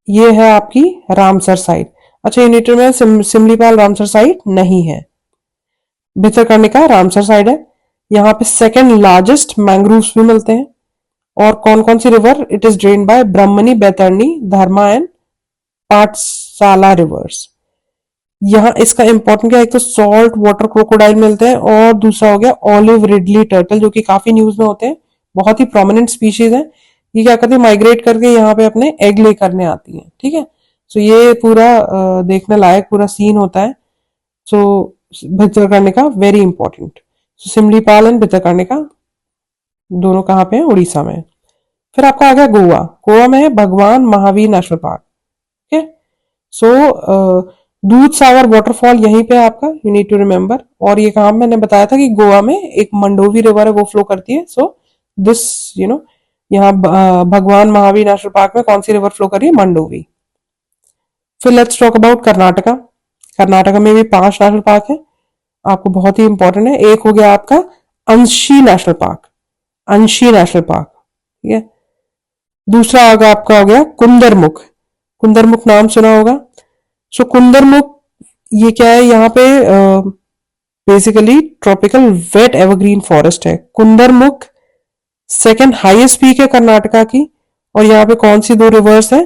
ये है आपकी रामसर साइट। अच्छा, यूनिट में सिमलीपाल रामसर साइट नहीं है, भितरकनिका रामसर साइड है। यहाँ पे सेकंड लार्जेस्ट मैंग्रोव्स भी मिलते हैं। और कौन कौन सी river, it is drain by Brahmani, Baitarani, Dharma and Pathsala rivers. यहाँ इसका इंपॉर्टेंट क्या है, एक तो सॉल्ट वाटर क्रोकोडाइल मिलते हैं, और दूसरा हो गया ऑलिव रिडली टर्टल, जो कि काफी न्यूज में होते हैं, बहुत ही प्रोमिनेंट स्पीशीज है। ये क्या करती है, माइग्रेट करके यहाँ पे अपने एग ले करने आती है, ठीक है। सो ये पूरा देखने लायक पूरा सीन होता है। So Bhitarkanika very important. So Simlipal and Bhitarkanika दोनों कहाँ पे हैं? उड़ीसा में। फिर आपका आ गया गोवा। गोवा में है भगवान महावीर नेशनल पार्क। ओके, सो दूध सागर वाटरफॉल यहीं पे है आपका, यू नीड टू रिमेम्बर। और ये कहाँ, मैंने बताया था कि गोवा में एक मंडोवी रिवर है, वो फ्लो करती है। सो दिस यू नो यहाँ भगवान महावीर नेशनल पार्क में कौन सी रिवर फ्लो कर रही है? मंडोवी। फिर let's talk about Karnataka. Karnataka में भी 5 नेशनल पार्क है, आपको बहुत ही इंपॉर्टेंट है। एक हो गया आपका अंशी नेशनल पार्क, अंशी नेशनल पार्क, ठीक है। दूसरा होगा आपका, हो गया कुंदरमुख। कुंदरमुख नाम सुना होगा। सो कुंदरमुख ये क्या है? यहाँ पे basically tropical wet evergreen forest है। कुंदरमुख सेकंड हाईएस्ट पीक है कर्नाटका की। और यहाँ पे कौन सी 2 रिवर्स है?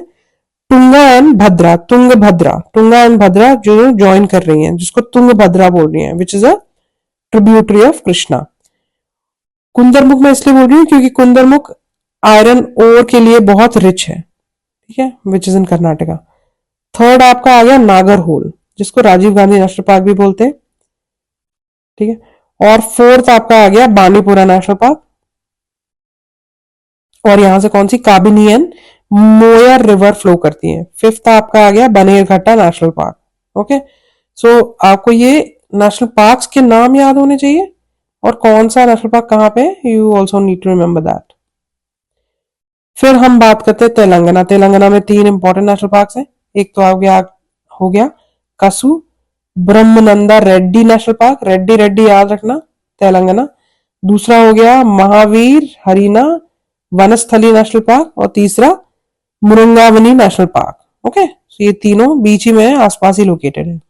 टुंगा एंड भद्रा, तुंगभद्रा, टुंगा एंड भद्रा जो ज्वाइन कर रही हैं, जिसको तुंगभद्रा बोल रही हैं, which is a tributary of Krishna. Kudremukh मैं इसलिए बोल रही हूँ क्योंकि कुंदरमुख आयरन ओर के लिए बहुत रिच है, ठीक है, which is in Karnataka. Third आपका आ गया नागरहोल, जिसको राजीव गांधी नेशनल पार्क भी बोलते हैं, ठीक है। और फोर्थ आपका आ गया बांदीपुरा नेशनल पार्क। और यहां से कौन सी Kabini and Moyar river flow करती है। फिफ्थ आपका आ गया Bannerghatta national park. Okay, so आपको ये नेशनल पार्क्स के नाम याद होने चाहिए और कौन सा नेशनल पार्क कहाँ पे है, you also need to remember that. फिर हम बात करते हैं तेलंगाना। तेलंगाना में 3 इंपॉर्टेंट नेशनल पार्क हैं। एक तो हो गया कसु ब्रह्मनंदा रेड्डी नेशनल पार्क, रेड्डी रेड्डी याद रखना, तेलंगाना। दूसरा हो गया महावीर हरीना वनस्थली नेशनल पार्क। और तीसरा मुरंगावनी नेशनल पार्क। ओके, तो ये तीनों बीच ही में है, आसपास ही लोकेटेड है।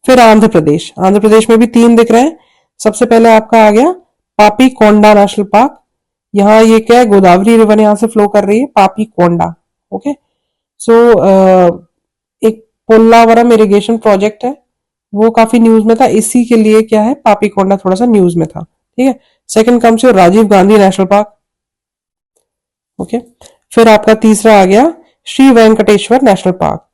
फिर आंध्र प्रदेश। आंध्र प्रदेश में भी 3 दिख रहे हैं। सबसे पहले आपका आ गया पापी कोंडा नेशनल पार्क। यहाँ ये क्या है? गोदावरी रिवर यहाँ से फ्लो कर रही है, पापी कोंडा। ओके, सो एक पोल्लावरम इरिगेशन प्रोजेक्ट है, वो काफी न्यूज में था, इसी के लिए क्या है, पापी कोंडा थोड़ा सा न्यूज में था, ठीक है। Second comes your Rajiv Gandhi national park. Okay, फिर आपका तीसरा आ गया Shri Venkateswara national park.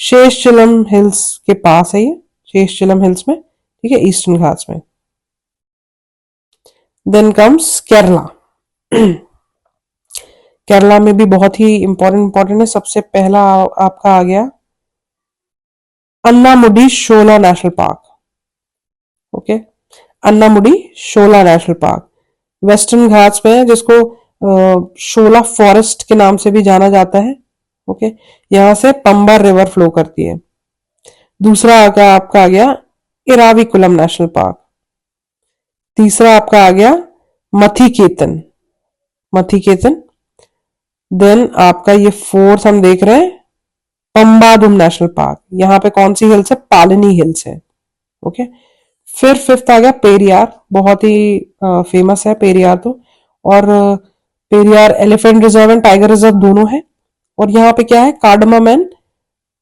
Seshachalam hills के पास है ये, शेषचलम हिल्स में, ठीक है, ईस्टर्न घाट्स में। Then comes Kerala. केरला में भी बहुत ही इंपॉर्टेंट है। सबसे पहला आपका आ गया अन्नामुडी शोला नेशनल पार्क। ओके, अन्नामुडी शोला नेशनल पार्क वेस्टर्न घाट्स में है, जिसको शोला फॉरेस्ट के नाम से भी जाना जाता है। ओके, यहां से पंबा रिवर फ्लो करती है। दूसरा आपका आ गया इराविकुलम नेशनल पार्क। तीसरा आपका आ गया मथिकेतन, मथिकेतन। देन आपका ये फोर्थ हम देख रहे हैं पंबादुम नेशनल पार्क। यहाँ पे कौन सी हिल्स है? पालनी हिल्स है। ओके, फिर फिफ्थ आ गया पेरियार, बहुत ही फेमस है पेरियार तो। और Periyar elephant reserve and tiger reserve दोनों है। और यहाँ पे क्या है? Cardamom and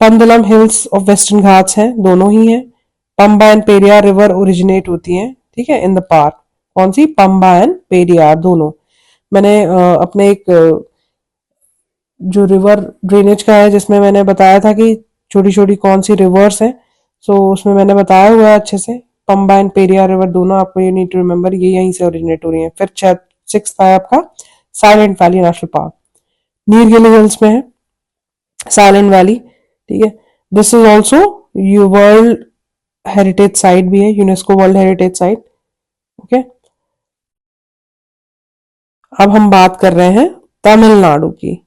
Pandalam hills of western Ghats हैं, दोनों ही हैं। Pamba and Periyar river originate होती हैं, ठीक है, इन द पार्क। कौन सी? पंबा एंड पेरियार दोनों। मैंने अपने एक जो रिवर ड्रेनेज का है, जिसमें मैंने बताया था कि छोटी छोटी कौन सी रिवर्स हैं, सो उसमें मैंने बताया हुआ है अच्छे से। पंबा एंड पेरियार रिवर दोनों, आपको ये नीड टू रिमेम्बर, ये यहीं से ओरिजिनेट हो रही है। फिर सिक्स था आपका silent valley national park, Nilgiri hills में है साइलेंट वैली, ठीक है। This is also you world heritage site भी है, UNESCO world heritage site. Okay, अब हम बात कर रहे हैं तमिलनाडु की।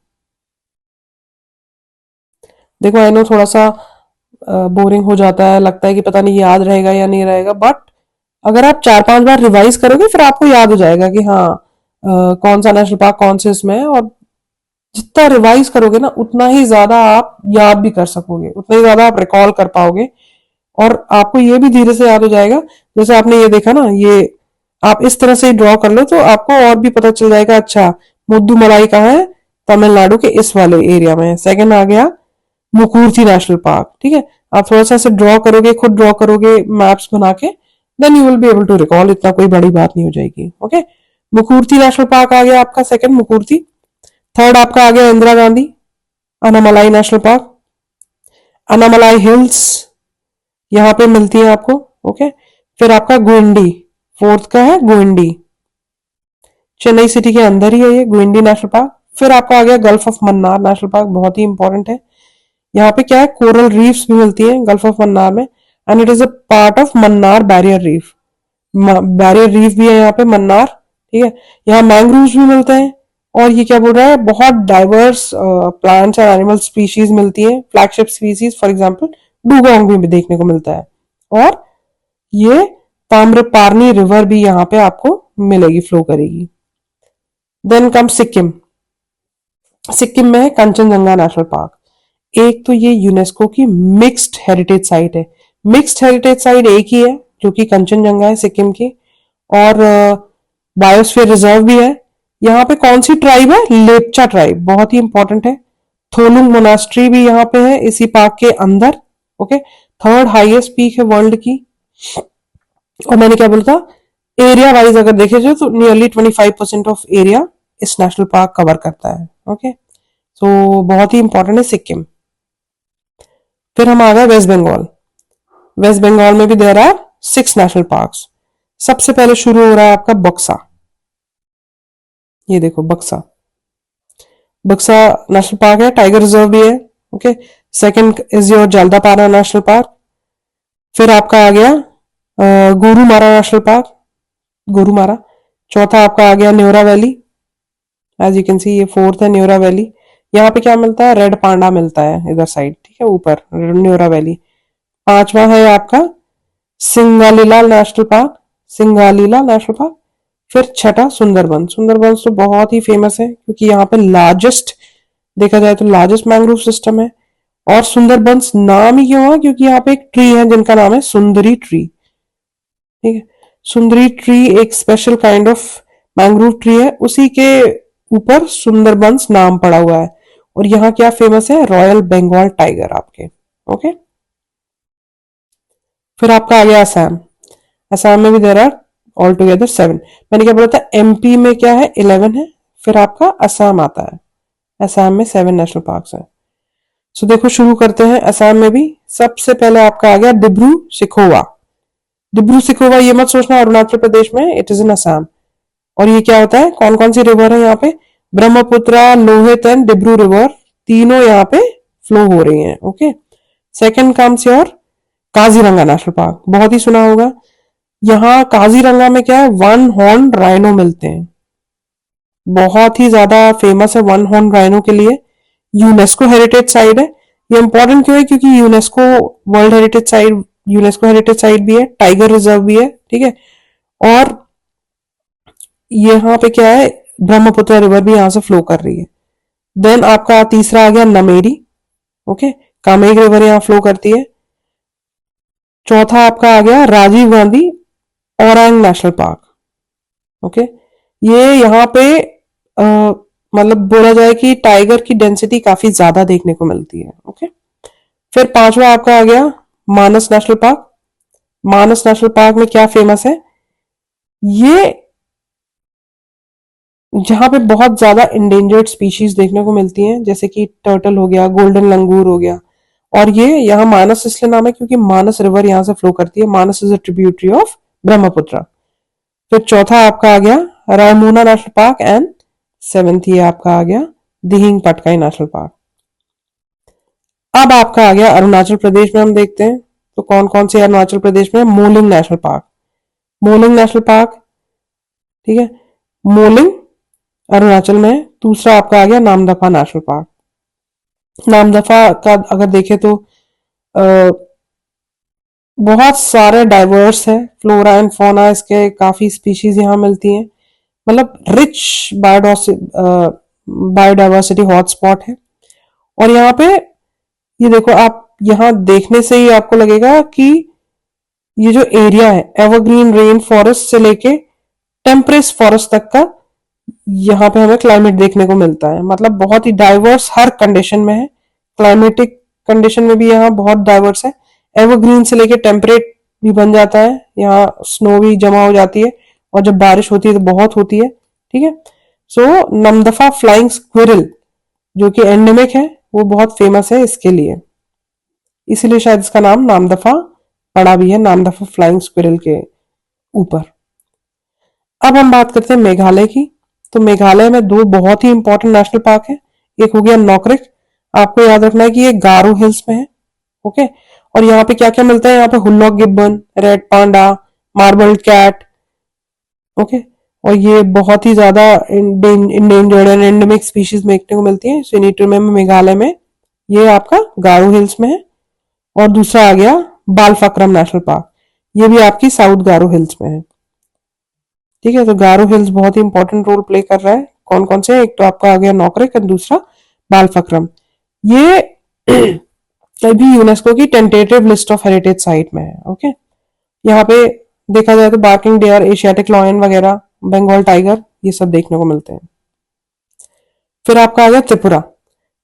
देखो, आई नो थोड़ा सा बोरिंग हो जाता है, लगता है कि पता नहीं याद रहेगा या नहीं रहेगा, बट अगर आप 4-5 बार रिवाइज करोगे फिर आपको याद हो जाएगा कि हाँ कौन सा नेशनल पार्क कौन से इसमें है। और जितना रिवाइज करोगे ना, उतना ही ज्यादा आप याद भी कर सकोगे, उतना ही ज्यादा आप रिकॉल कर पाओगे। और आपको ये भी धीरे से याद हो जाएगा। जैसे आपने ये देखा ना, ये आप इस तरह से ड्रॉ कर लो तो आपको और भी पता चल जाएगा। अच्छा, मुद्दुमलाई कहाँ है? तमिलनाडु के इस वाले एरिया में है। सेकंड आ गया मुकुर्थी नेशनल पार्क, ठीक है। आप थोड़ा सा ऐसे ड्रॉ करोगे, खुद ड्रॉ करोगे मैप्स बना के, then you will be able to recall, इतना कोई बड़ी बात नहीं हो जाएगी। ओके, मुकुर्थी नेशनल पार्क आ गया आपका सेकंड, मुकुर्थी। थर्ड आपका आ गया Indira Gandhi Anamalai national park, Anamalai hills यहाँ पे मिलती है आपको। ओके, फिर आपका गुंडी, फोर्थ का है गुंडी, चेन्नई सिटी के अंदर ही है ये गुइंडी नेशनल पार्क। फिर आपका आ गया gulf of Mannar national park, बहुत ही इंपॉर्टेंट है। यहाँ पे क्या है, कोरल रीफ्स भी मिलती है गल्फ ऑफ मन्नार में, and it is a part of Mannar barrier reef. Barrier reef भी है यहाँ पे मन्नार, ठीक है। यहाँ मैंग्रोव्स भी मिलते हैं, और ये क्या बोल रहा है, बहुत diverse plants and animal species मिलती हैं। Flagship species for example dugong भी देखने को मिलता है, और ये ताम्रपारनी रिवर भी यहाँ पे आपको मिलेगी, फ्लो करेगी। Then come Sikkim. सिक्किम में है कंचनजंगा नेशनल पार्क। एक तो ये यूनेस्को की मिक्स्ड हेरिटेज साइट है। मिक्स्ड हेरिटेज साइट एक ही है जो कि कंचनजंगा है सिक्किम की, और बायोस्फीयर रिजर्व भी है। यहाँ पे कौन सी ट्राइब है, लेपचा ट्राइब, बहुत ही इंपॉर्टेंट है। थोलुंग मोनास्ट्री भी यहाँ पे है इसी पार्क के अंदर, ओके। थर्ड हाईएस्ट पीक है वर्ल्ड की। और मैंने क्या बोला था, एरिया वाइज अगर देखे जाए तो नियरली 25% ऑफ एरिया इस नेशनल पार्क कवर करता है, ओके। तो बहुत ही इंपॉर्टेंट है सिक्किम। फिर हम आ गए वेस्ट बंगाल। वेस्ट बंगाल में भी देर आर 6 नेशनल पार्क्स। सबसे पहले शुरू हो रहा है आपका बक्सा। ये देखो बक्सा, बक्सा नेशनल पार्क है, टाइगर रिजर्व भी है, okay. Second is your Jaldapara national park. फिर आपका आ गया गोरुमारा नेशनल पार्क, गोरुमारा। चौथा आपका आ गया Neora valley, as you can see ये फोर्थ है न्योरा वैली। यहाँ पे क्या मिलता है, रेड पांडा मिलता है इधर साइड, ठीक है, ऊपर न्योरा वैली। पांचवा है आपका Singalila national park, Singalila national park. फिर छठा सुंदरबन। सुंदरबन तो बहुत ही फेमस है क्योंकि यहाँ पे लार्जेस्ट, देखा जाए तो लार्जेस्ट मैंग्रोव सिस्टम है। और सुंदरबंस नाम ही क्यों है, क्योंकि यहाँ पे एक ट्री है जिनका नाम है सुंदरी ट्री, ठीक है। सुंदरी ट्री एक special kind of mangrove tree है, उसी के ऊपर सुंदरबंस नाम पड़ा हुआ है। और यहाँ क्या फेमस है, रॉयल बंगाल टाइगर आपके, ओके। फिर आपका आ गया असम। असम में भी देर आर ऑल टुगेदर 7। मैंने क्या बोला था, एमपी में क्या है 11 है, फिर आपका असम आता है। असम में 7 नेशनल पार्क्स हैं। सो देखो शुरू करते हैं असम में भी। सबसे पहले आपका आ गया डिब्रू सिखोवा। डिब्रू सिखोवा ये मत सोचना अरुणाचल प्रदेश में, इट इज इन असम। और ये क्या होता है, कौन कौन सी रिवर है यहाँ पे, ब्रह्मपुत्रा, लोहित एंड डिब्रू रिवर, तीनों यहाँ पे फ्लो हो रही हैं, okay. Second comes your Kaziranga national park, बहुत ही सुना होगा। यहाँ काजीरंगा में क्या है, वन हॉर्न राइनो मिलते हैं, बहुत ही ज्यादा फेमस है वन हॉर्न राइनो के लिए। यूनेस्को हेरिटेज साइट है। ये इंपॉर्टेंट क्यों है, क्योंकि UNESCO world heritage site, UNESCO heritage site भी है, टाइगर रिजर्व भी है, ठीक है। और यहाँ पे क्या है, ब्रह्मपुत्र रिवर भी यहाँ से फ्लो कर रही है। देन आपका तीसरा आ गया नमेरी, ओके, कामेग रिवर यहाँ फ्लो करती है। चौथा आपका आ गया Rajiv Gandhi Orang national park, okay. ये यहाँ पे मतलब बोला जाए कि टाइगर की डेंसिटी काफी ज्यादा देखने को मिलती है, ओके। फिर पांचवा आपका आ गया मानस नेशनल पार्क। मानस नेशनल पार्क में क्या फेमस है, ये जहां पे बहुत ज्यादा इंडेंजर्ड स्पीशीज देखने को मिलती हैं, जैसे कि टर्टल हो गया, गोल्डन लंगूर हो गया। और ये यहाँ मानस इसलिए नाम है क्योंकि मानस रिवर यहाँ से फ्लो करती है। Manas is a tributary of Brahmaputra. फिर चौथा आपका आ गया Raimona national park, and seventh ये आपका आ गया दिहिंग पटकाई नेशनल पार्क। अब आपका आ गया अरुणाचल प्रदेश में, हम देखते हैं तो कौन कौन से अरुणाचल प्रदेश में, moulding national park. Moulding national park, ठीक है, मोलिंग अरुणाचल में। दूसरा आपका आ गया नामदफा नेशनल पार्क। नामदफा का अगर देखें तो बहुत सारे डाइवर्स है, फ्लोरा एंड फौना इसके काफी स्पीशीज यहाँ मिलती हैं, मतलब रिच बायोडाइवर्सिटी हॉटस्पॉट है। और यहाँ पे ये देखो, आप यहाँ देखने से ही आपको लगेगा कि ये जो एरिया है एवरग्रीन रेन फॉरेस्ट से लेके टेम्परेट फॉरेस्ट तक का यहाँ पे हमें क्लाइमेट देखने को मिलता है, मतलब बहुत ही डाइवर्स हर कंडीशन में है। क्लाइमेटिक कंडीशन में भी यहाँ बहुत डाइवर्स है, एवरग्रीन से लेके टेम्परेट भी बन जाता है, यहाँ स्नो भी जमा हो जाती है, और जब बारिश होती है तो बहुत होती है, ठीक है। सो नमदफा फ्लाइंग स्क्विरल जो कि एंडेमिक है, वो बहुत फेमस है इसके लिए, इसीलिए शायद इसका नाम नामदफा पड़ा भी है, नामदफा फ्लाइंग स्क्विरल के ऊपर। अब हम बात करते हैं मेघालय की। तो मेघालय में दो बहुत ही इंपॉर्टेंट नेशनल पार्क है। एक हो गया नॉकरिक, आपको याद रखना है कि ये गारो हिल्स में है। ओके, और यहाँ पे क्या क्या मिलता है, यहाँ पे hoolock gibbon, red panda, marble cat. Okay, और ये बहुत ही ज्यादा इंडेंजर्ड एंड एंडेमिक स्पीशीज देखने को मिलती है। So you need to remember Meghalaya में ये आपका गारो हिल्स में है। और दूसरा आ गया बालफक्रम नेशनल पार्क, ये भी आपकी साउथ गारो हिल्स में है। ठीक है, तो गारो हिल्स बहुत ही इंपॉर्टेंट रोल प्ले कर रहा है। कौन कौन से, एक तो आपका आ गया नौकरिक और दूसरा बालफक्रम। ये अभी यूनेस्को की tentative list of heritage site में है। ओके, यहाँ पे देखा जाए तो बार्किंग डेयर, एशियाटिक लॉयन वगैरह, बंगाल टाइगर, ये सब देखने को मिलते हैं। फिर आपका आ गया त्रिपुरा।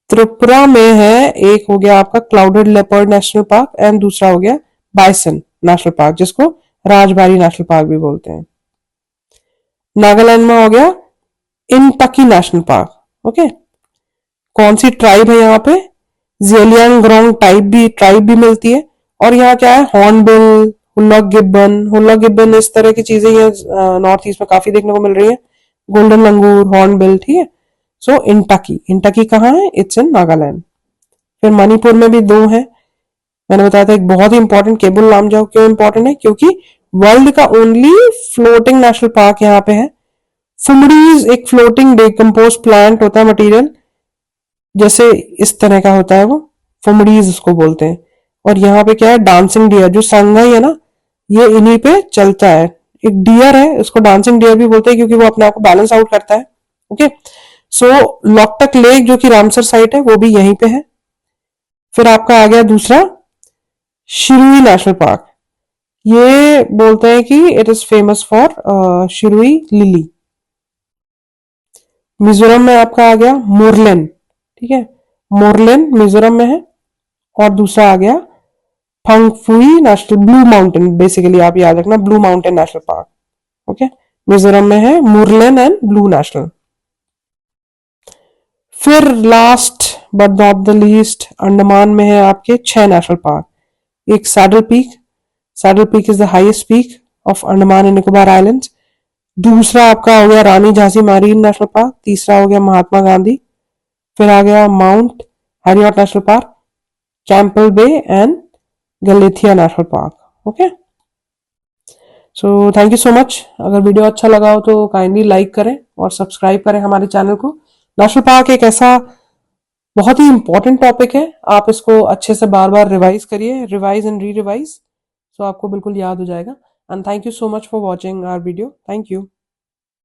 त्रिपुरा में है, एक हो गया आपका clouded leopard national park and दूसरा हो गया बाइसन नेशनल पार्क, जिसको राजबारी नेशनल पार्क भी बोलते हैं। नागालैंड में हो गया इंटकी नेशनल पार्क। ओके, कौन सी ट्राइब है यहाँ पे, जेलियांगरोंग ट्राइब भी मिलती है। और यहाँ क्या है, हॉर्नबिल, हुल्लॉक गिब्बन, इस तरह की चीजें ये नॉर्थ ईस्ट में काफी देखने को मिल रही है। गोल्डन लंगूर, हॉर्नबिल, ठीक है। सो इंटकी कहाँ है, इट्स इन नागालैंड। फिर मणिपुर में भी दो है, मैंने बताया था। एक बहुत ही इंपॉर्टेंट केबुल लामजाओ, क्यों इंपॉर्टेंट है, क्योंकि वर्ल्ड का ओनली फ्लोटिंग नेशनल पार्क यहाँ पे है। फुमडीज एक फ्लोटिंग डिकम्पोज प्लांट होता है, मटेरियल जैसे इस तरह का होता है, वो फुमडीज उसको बोलते हैं। और यहाँ पे क्या है, डांसिंग डियर, जो संगाई है ना, ये इन्हीं पे चलता है। एक डियर है, उसको डांसिंग डियर भी बोलते हैं क्योंकि वो अपने आप को बैलेंस आउट करता है। ओके, सो लॉकटक लेक जो कि रामसर साइट है, वो भी यहीं पे है। फिर आपका आ गया दूसरा शिरुई नेशनल पार्क। ये बोलते हैं कि it is famous for Shirui lily. Mizoram में आपका आ गया मोरलेन, ठीक है, मोरलेन मिजोरम में है। और दूसरा आ गया फंगफुई नेशनल, ब्लू माउंटेन, बेसिकली आप याद रखना, blue mountain national park. Okay, Mizoram में है मुरलेन एंड ब्लू नेशनल। फिर last but not the least, Andaman में है आपके 6 नेशनल पार्क। एक saddle peak is the highest peak of Andaman and Nicobar islands. दूसरा आपका हो गया रानी झांसी मैरीन नेशनल पार्क। तीसरा हो गया महात्मा गांधी। फिर आ गया mount Harriet national park, Campbell Bay and Galathea national park. Okay, so thank you so much. अगर वीडियो अच्छा लगा हो तो काइंडली लाइक करें और सब्सक्राइब करें हमारे चैनल को। नेशनल पार्क एक ऐसा बहुत ही इंपॉर्टेंट टॉपिक है, आप इसको अच्छे से बार बार रिवाइज करिए, रिवाइज एंड री रिवाइज, तो आपको बिल्कुल याद हो जाएगा। And thank you so much for watching our video. Thank you.